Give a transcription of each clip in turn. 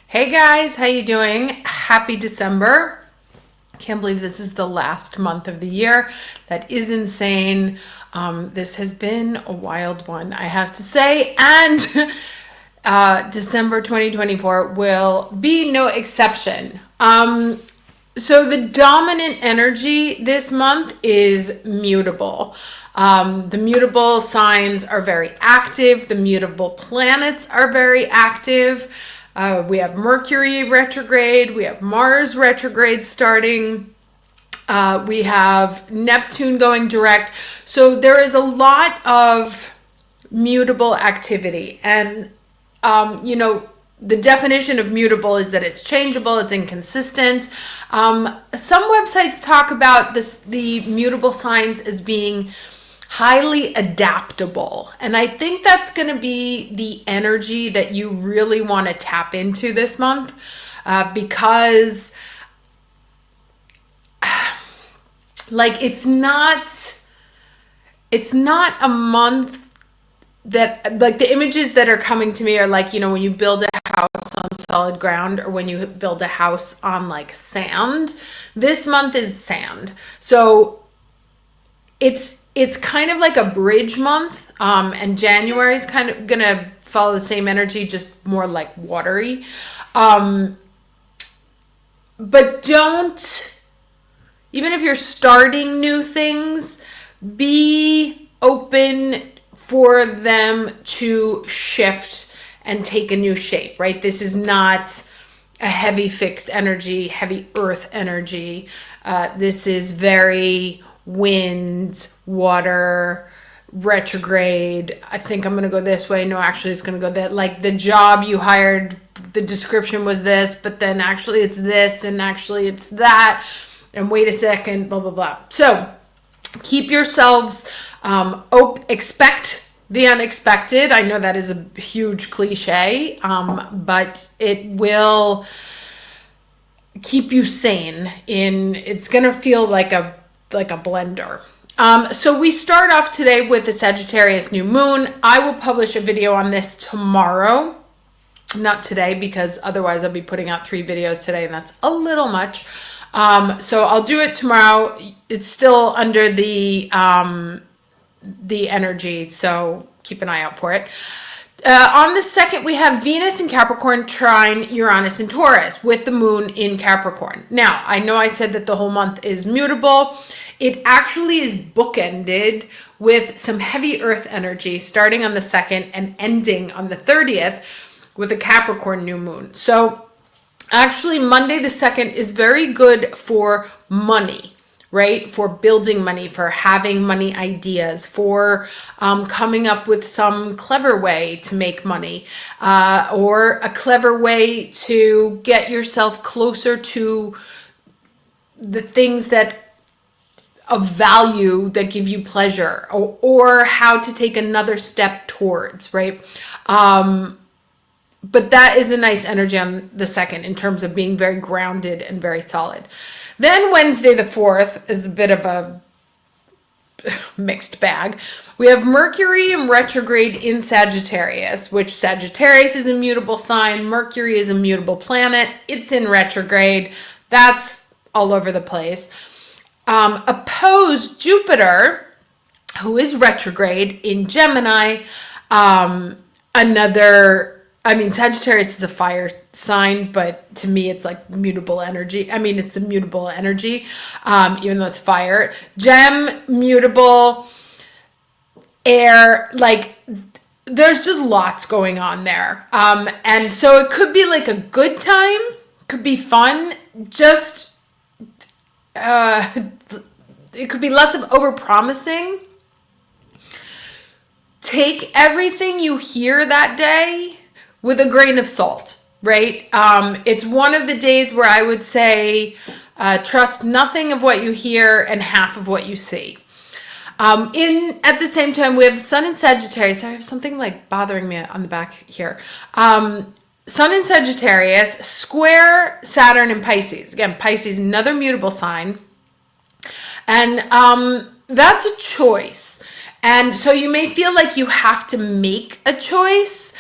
Hey guys, how you doing? Happy December. Can't believe this is the last month of the year. That is insane. This has been a wild one, I have to say. And December 2024 will be no exception. So the dominant energy this month is mutable. The mutable signs are very active. The mutable planets are very active. We have Mercury retrograde. We have Mars retrograde starting. We have Neptune going direct. So there is a lot of mutable activity. And, the definition of mutable is that it's changeable, it's inconsistent. Some websites talk about the mutable signs as being highly adaptable. And I think that's going to be the energy that you really want to tap into this month, because it's not a month that, like, the images that are coming to me are like, when you build a house on solid ground or when you build a house on like sand. This month is sand. So it's kind of like a bridge month, and January is kind of gonna follow the same energy, just more like watery. But don't, even if you're starting new things, be open for them to shift and take a new shape, right? This is not a heavy fixed energy, heavy earth energy. This is very wind, water, retrograde. I think I'm going to go this way. No, actually it's going to go that. Like the job you hired, the description was this, but then actually it's this, and actually it's that. And wait a second, blah, blah, blah. So keep yourselves expect the unexpected. I know that is a huge cliche, but it will keep you sane. It's going to feel like a blender. So we start off today with the Sagittarius new moon. I will publish a video on this tomorrow. Not today, because otherwise I'll be putting out 3 videos today, and that's a little much. So I'll do it tomorrow. It's still under the energy, so keep an eye out for it. On the 2nd, we have Venus in Capricorn trine Uranus in Taurus with the moon in Capricorn. Now, I know I said that the whole month is mutable. It actually is bookended with some heavy earth energy starting on the 2nd and ending on the 30th with a Capricorn new moon. So actually, Monday the 2nd is very good for money, right? For building money, for having money ideas, for coming up with some clever way to make money, or a clever way to get yourself closer to the things that of value that give you pleasure, or how to take another step towards, right? But that is a nice energy on the 2nd in terms of being very grounded and very solid. Then Wednesday the 4th is a bit of a mixed bag. We have Mercury in retrograde in Sagittarius, which Sagittarius is a mutable sign. Mercury is a mutable planet. It's in retrograde. That's all over the place. Opposed Jupiter, who is retrograde in Gemini. Sagittarius is a fire sign, but to me it's like mutable energy. It's a mutable energy, even though it's fire. Gem, mutable, air, like there's just lots going on there. And so it could be like a good time, could be fun, just, it could be lots of over-promising. Take everything you hear that day with a grain of salt, right? It's one of the days where I would say trust nothing of what you hear and half of what you see. At the same time, we have the Sun in Sagittarius. I have something like bothering me on the back here. Sun in Sagittarius, square Saturn in Pisces. Again, Pisces, another mutable sign. And that's a choice. And so you may feel like you have to make a choice.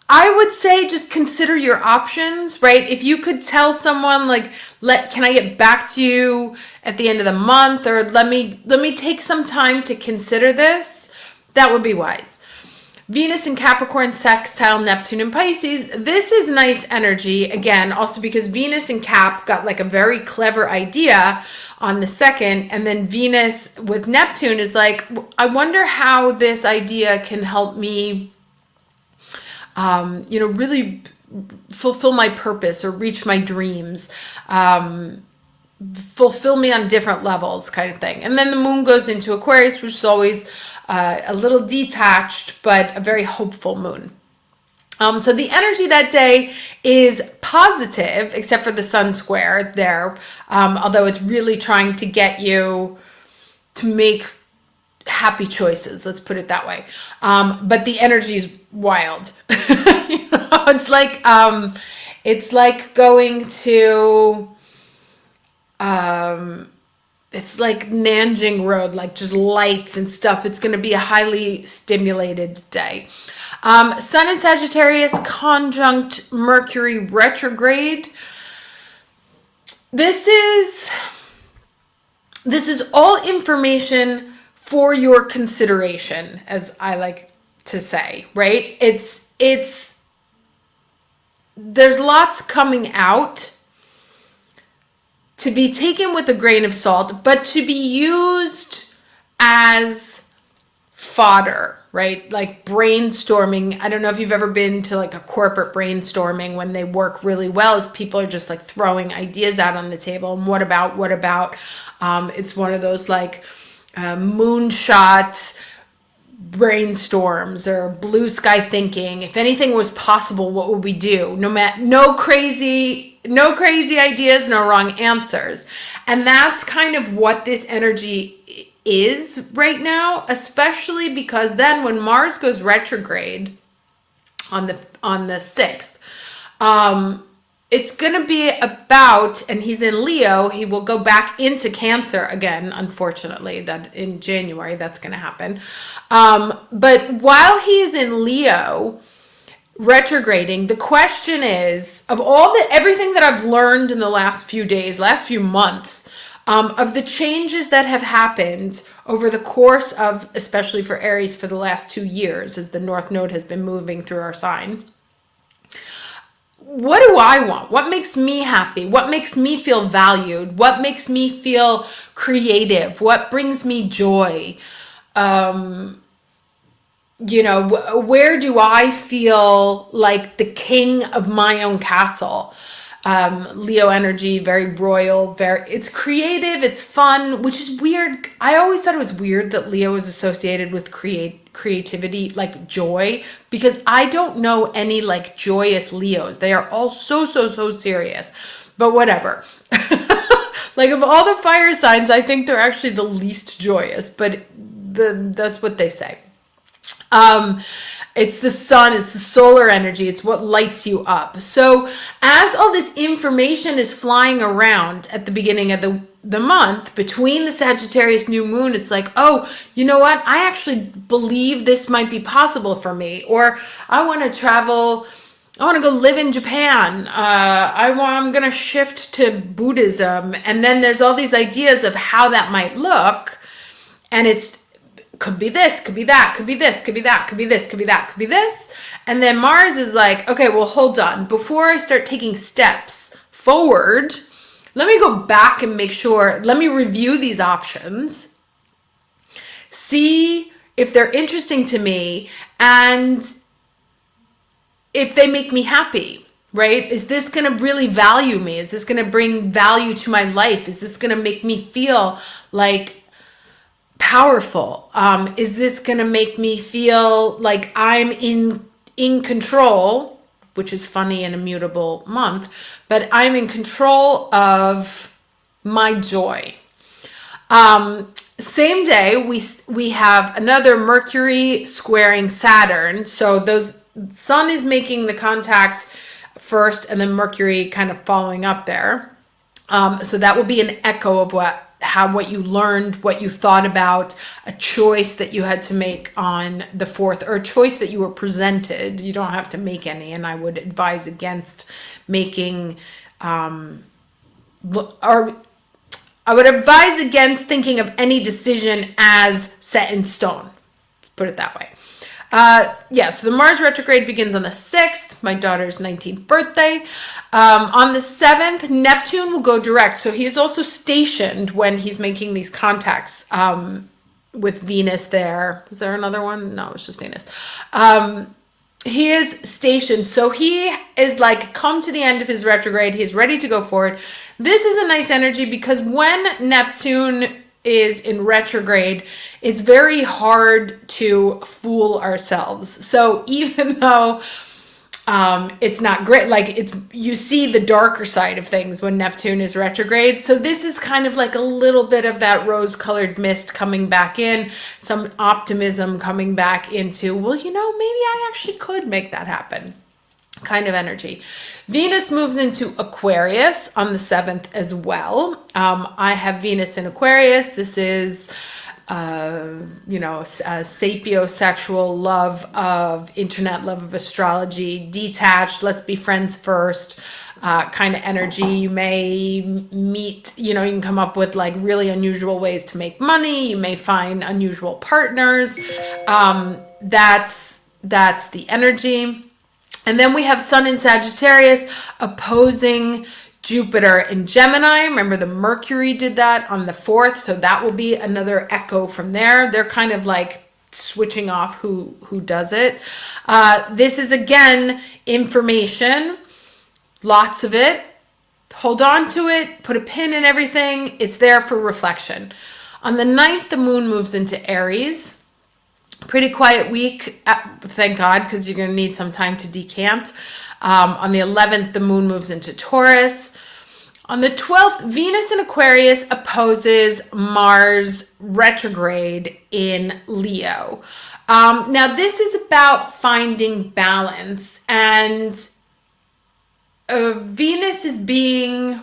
I would say just consider your options, right? If you could tell someone like, can I get back to you at the end of the month, or let me take some time to consider this, that would be wise. Venus in Capricorn sextile Neptune in Pisces. This is nice energy again, also because Venus in Cap got like a very clever idea on the 2nd, and then Venus with Neptune is like, I wonder how this idea can help me really fulfill my purpose or reach my dreams, fulfill me on different levels, kind of thing. And then the moon goes into Aquarius, which is always a little detached, but a very hopeful moon. So the energy that day is positive, except for the sun square there, although it's really trying to get you to make happy choices, let's put it that way. But the energy is wild. It's like going to it's like Nanjing Road, like just lights and stuff. It's going to be a highly stimulated day. Sun in Sagittarius conjunct Mercury retrograde. This is all information for your consideration, as I like to say, right? There's lots coming out to be taken with a grain of salt, but to be used as fodder, right? Like brainstorming. I don't know if you've ever been to like a corporate brainstorming when they work really well, as people are just like throwing ideas out on the table. And what about? It's one of those like moonshot brainstorms or blue sky thinking. If anything was possible, what would we do? No crazy ideas, no wrong answers. And that's kind of what this energy is right now, especially because then when Mars goes retrograde on the 6th, it's going to be about, and he's in Leo, he will go back into Cancer again, unfortunately, that in January, that's going to happen. But while he's in Leo, retrograding, the question is, of everything that I've learned in the last few days, last few months, of the changes that have happened over the course of, especially for Aries, for the last 2 years, as the North Node has been moving through our sign. What do I want? What makes me happy? What makes me feel valued? What makes me feel creative? What brings me joy? Where do I feel like the king of my own castle? Leo energy, very royal, it's creative, it's fun, which is weird. I always thought it was weird that Leo was associated with creativity, like joy, because I don't know any like joyous Leos. They are all so serious, but whatever. Like of all the fire signs, I think they're actually the least joyous, but that's what they say. It's the sun, it's the solar energy, it's what lights you up. So as all this information is flying around at the beginning of the month, between the Sagittarius new moon, it's like, oh, you know what? I actually believe this might be possible for me. Or I want to travel, I want to go live in Japan. I'm going to shift to Buddhism. And then there's all these ideas of how that might look. And could be this, could be that, could be this, could be that, could be this, could be that, could be this. And then Mars is like, okay, well, hold on. Before I start taking steps forward, let me go back and make sure, let me review these options, see if they're interesting to me, and if they make me happy, right? Is this going to really value me? Is this going to bring value to my life? Is this going to make me feel like powerful? Is this going to make me feel like I'm in control, which is funny in a mutable month, but I'm in control of my joy. Same day, we have another Mercury squaring Saturn. So Sun is making the contact first, and then Mercury kind of following up there. So that will be an echo of what what you learned, what you thought about, a choice that you had to make on the 4th, or a choice that you were presented. You don't have to make any, and I would advise against making, or I would advise against thinking of any decision as set in stone. Let's put it that way. So the Mars retrograde begins on the 6th, my daughter's 19th birthday. On the 7th, Neptune will go direct. So he's also stationed when he's making these contacts with Venus there. Was there another one? No, it's just Venus. He is stationed. So he is like come to the end of his retrograde. He's ready to go forward. This is a nice energy because when Neptune is in retrograde, it's very hard to fool ourselves. So even though it's not great, like you see the darker side of things when Neptune is retrograde. So this is kind of like a little bit of that rose-colored mist coming back in, some optimism coming back into, well, maybe I actually could make that happen kind of energy. Venus moves into Aquarius on the 7th as well. I have Venus in Aquarius. This is, a sapiosexual love of internet, love of astrology, detached, let's be friends first kind of energy. You may meet, you can come up with like really unusual ways to make money. You may find unusual partners. That's the energy. And then we have Sun in Sagittarius opposing Jupiter in Gemini. Remember the Mercury did that on the 4th. So that will be another echo from there. They're kind of like switching off who does it. This is again, information, lots of it. Hold on to it, put a pin in everything. It's there for reflection. On the 9th, the moon moves into Aries. Pretty quiet week, thank God, because you're going to need some time to decant. On the 11th, the moon moves into Taurus. On the 12th, Venus in Aquarius opposes Mars retrograde in Leo. Now, this is about finding balance, and Venus is being,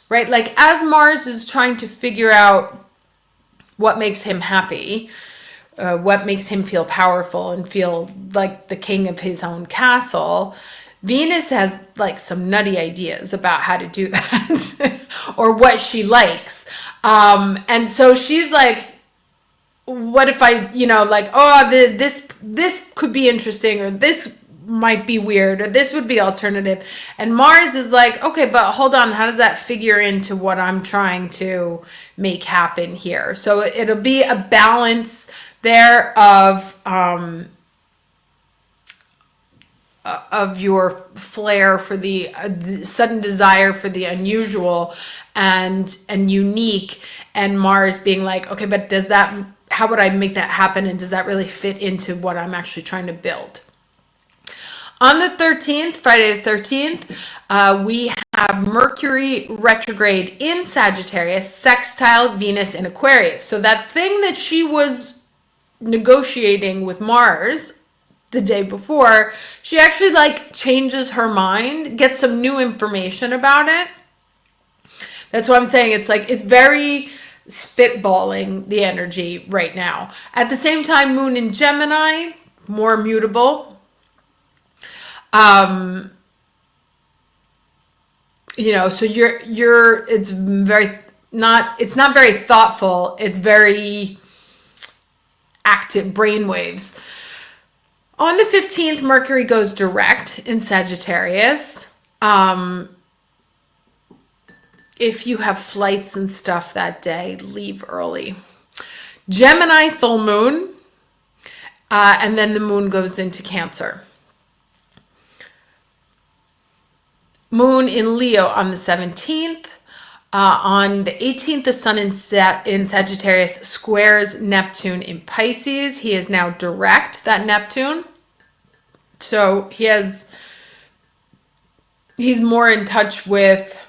right, like as Mars is trying to figure out what makes him happy, what makes him feel powerful and feel like the king of his own castle, Venus has like some nutty ideas about how to do that or what she likes. And so she's like, what if I, this could be interesting, or this might be weird, or this would be alternative. And Mars is like, okay, but hold on, how does that figure into what I'm trying to make happen here? So it'll be a balance there of your flair for the sudden desire for the unusual and unique, and Mars being like, okay, but how would I make that happen, and does that really fit into what I'm actually trying to build? On the 13th, Friday the 13th, we have Mercury retrograde in Sagittarius, sextile Venus in Aquarius. So that thing that she was negotiating with Mars the day before, she actually like changes her mind, gets some new information about it. That's what I'm saying. It's like, it's very spitballing the energy right now. At the same time, moon in Gemini, more mutable. So it's not very thoughtful. It's very active brainwaves. On the 15th, Mercury goes direct in Sagittarius. If you have flights and stuff that day, leave early. Gemini full moon, and then the moon goes into Cancer. Moon in Leo on the 17th. On the 18th, the sun in Sagittarius squares Neptune in Pisces. He is now direct, that Neptune. So he's more in touch with,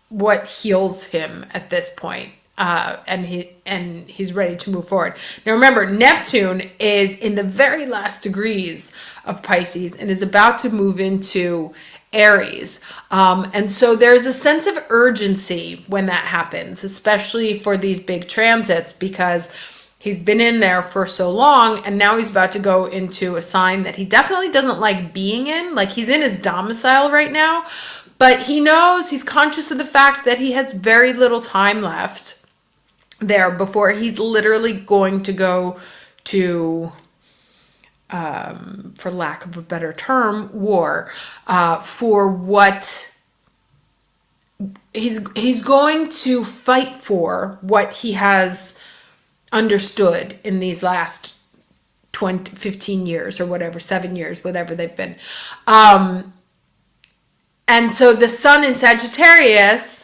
what heals him at this point. And he's ready to move forward. Now remember, Neptune is in the very last degrees of Pisces and is about to move into Aries. And so there's a sense of urgency when that happens, especially for these big transits, because he's been in there for so long and now he's about to go into a sign that he definitely doesn't like being in. Like, he's in his domicile right now, but he knows, he's conscious of the fact that he has very little time left there before he's literally going to go to, for lack of a better term, war, for what he's going to fight for, what he has understood in these last 15 years or whatever, 7 years, whatever they've been. And so the sun in Sagittarius,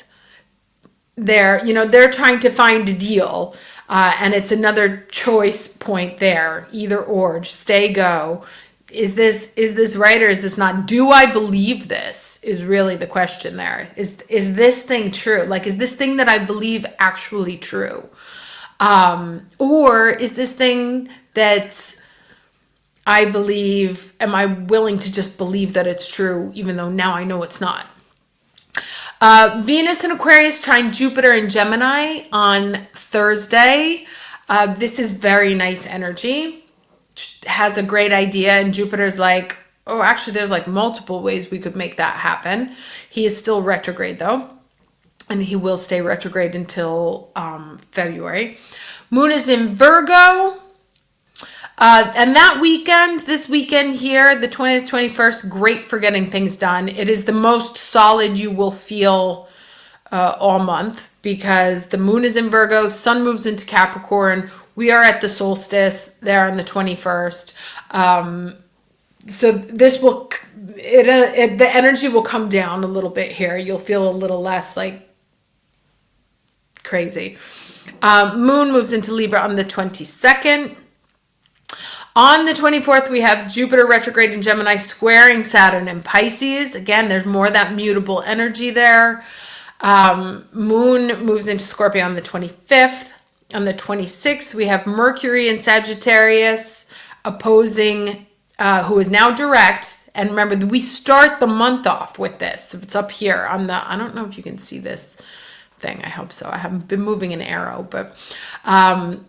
they're trying to find a deal. And it's another choice point there, either or, stay, go. Is this right or is this not? Do I believe this is really the question there. Is this thing true? Like, is this thing that I believe actually true? Or is this thing that I believe, am I willing to just believe that it's true, even though now I know it's not? Venus in Aquarius trine Jupiter in Gemini on Thursday. This is very nice energy. Has a great idea, and Jupiter's like, oh, actually, there's like multiple ways we could make that happen. He is still retrograde though, and he will stay retrograde until February. Moon is in Virgo. And this weekend here, the 20th, 21st, great for getting things done. It is the most solid you will feel all month, because the moon is in Virgo, the sun moves into Capricorn. We are at the solstice there on the 21st. So this will, the energy will come down a little bit here. You'll feel a little less like crazy. Moon moves into Libra on the 22nd. On the 24th, we have Jupiter retrograde in Gemini squaring Saturn in Pisces. Again, there's more of that mutable energy there. Moon moves into Scorpio on the 25th. On the 26th, we have Mercury in Sagittarius opposing, who is now direct. And remember, we start the month off with this. So it's up here on the, I don't know if you can see this thing. I hope so. I haven't been moving an arrow, but on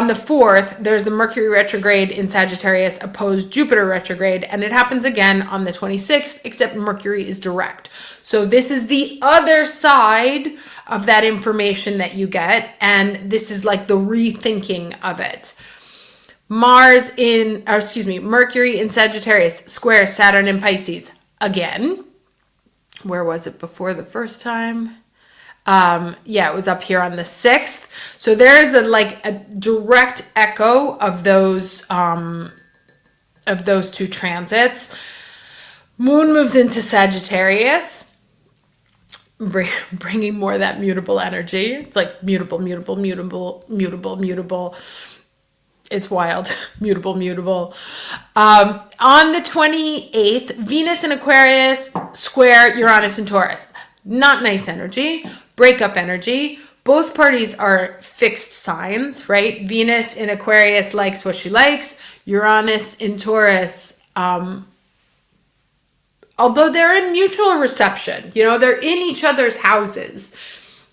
the 4th, there's the Mercury retrograde in Sagittarius opposed Jupiter retrograde, and it happens again on the 26th, except Mercury is direct. So this is the other side of that information that you get, and this is like the rethinking of it. Mercury in Sagittarius square Saturn in Pisces again. Where was it before the first time? It was up here on the 6th. So there's a direct echo of those two transits. Moon moves into Sagittarius, bringing more of that mutable energy. It's like mutable. It's wild. Mutable. On the 28th, Venus in Aquarius square Uranus in Taurus. Not nice energy. Breakup energy. Both parties are fixed signs, right? Venus in Aquarius likes what she likes. Uranus in Taurus, although they're in mutual reception, they're in each other's houses,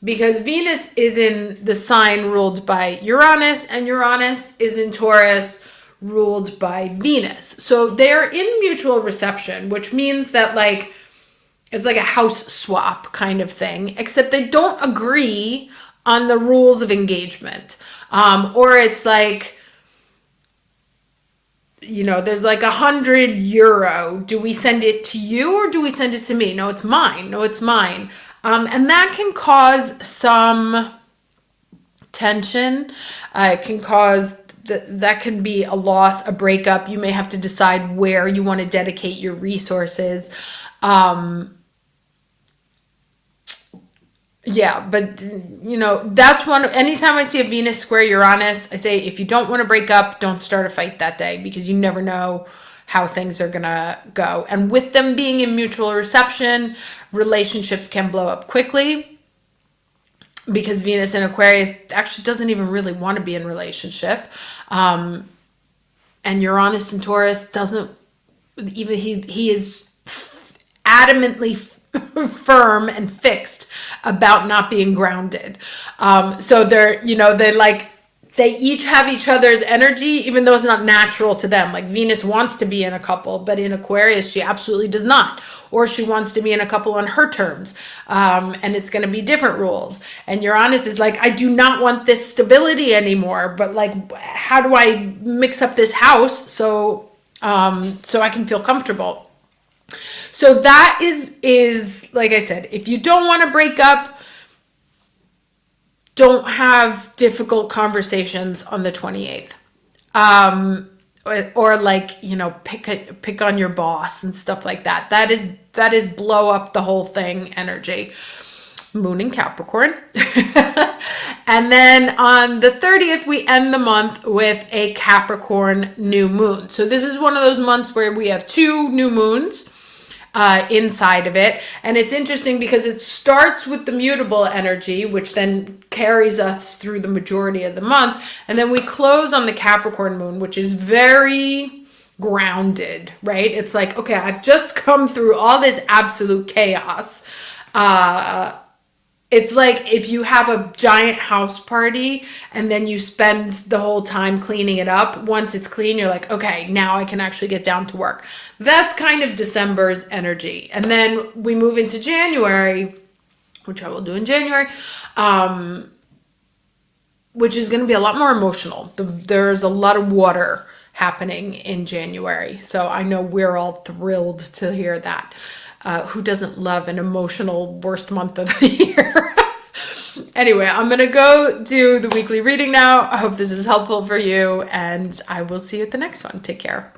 because Venus is in the sign ruled by Uranus, and Uranus is in Taurus ruled by Venus. So they're in mutual reception, which means that it's like a house swap kind of thing, except they don't agree on the rules of engagement. Or it's like, there's like €100. Do we send it to you or do we send it to me? No, it's mine. And that can cause some tension. It can cause, that can be a loss, a breakup. You may have to decide where you want to dedicate your resources. But that's anytime I see a Venus square Uranus, I say, if you don't want to break up, don't start a fight that day, because you never know how things are going to go. And with them being in mutual reception, relationships can blow up quickly, because Venus in Aquarius actually doesn't even really want to be in relationship. And Uranus in Taurus doesn't even, he is adamantly firm and fixed about not being grounded. So they each have each other's energy, even though it's not natural to them. Like Venus wants to be in a couple, but in Aquarius, she absolutely does not. Or she wants to be in a couple on her terms. And it's going to be different rules. And Uranus is like, I do not want this stability anymore, but like, how do I mix up this house so I can feel comfortable? So that is like I said, if you don't want to break up, don't have difficult conversations on the 28th. Or like, pick on your boss and stuff like that. That is blow up the whole thing energy. Moon in Capricorn. And then on the 30th, we end the month with a Capricorn new moon. So this is one of those months where we have 2 new moons inside of it. And it's interesting because it starts with the mutable energy, which then carries us through the majority of the month. And then we close on the Capricorn moon, which is very grounded, right? It's like, okay, I've just come through all this absolute chaos. It's like if you have a giant house party and then you spend the whole time cleaning it up. Once it's clean, you're like, okay, now I can actually get down to work. That's kind of December's energy. And then we move into January, which I will do in January, which is going to be a lot more emotional. There's a lot of water happening in January. So I know we're all thrilled to hear that. Who doesn't love an emotional worst month of the year? Anyway, I'm going to go do the weekly reading now. I hope this is helpful for you, and I will see you at the next one. Take care.